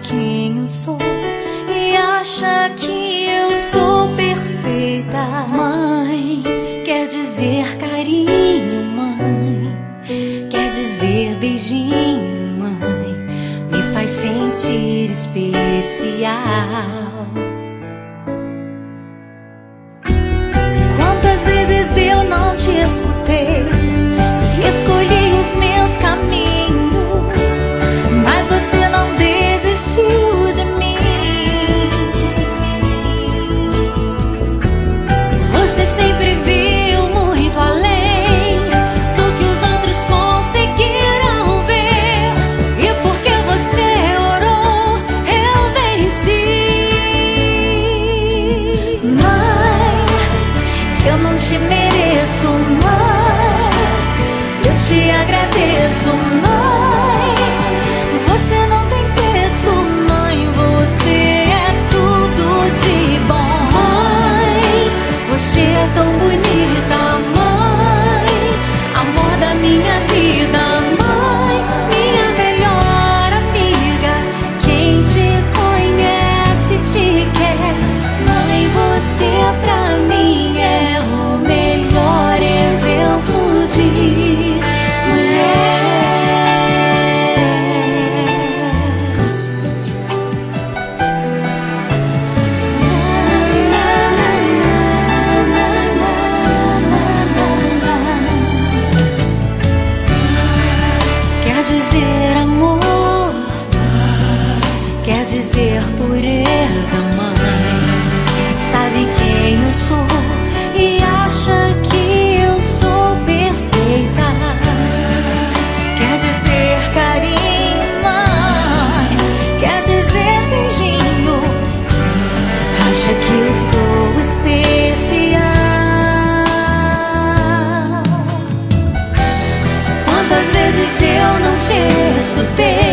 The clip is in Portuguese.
quem eu sou e acha que eu sou perfeita. Mãe, quer dizer carinho, mãe, quer dizer beijinho, mãe, me faz sentir especial. Quantas vezes eu não te escutei e escolhi os meus caminhos, mas você não desistiu de mim. Você sempre viu muito além do que os outros conseguiram ver, e porque você orou, eu venci. Mãe, eu não te mereço, mãe, eu te agradeço, mãe. Você não tem preço, mãe, você é tudo de bom. Mãe, você é tão bonita, mãe, amor da minha vida, mãe, minha melhor amiga. Quem te conhece te quer, mãe, você pra mim é o melhor exemplo de mulher. Quer dizer amor, quer dizer pureza, mãe, sabe quem eu sou e acha que eu sou perfeita. Quer dizer carinho, mãe, quer dizer beijinho, acha que eu sou especial. Quantas vezes eu não te escutei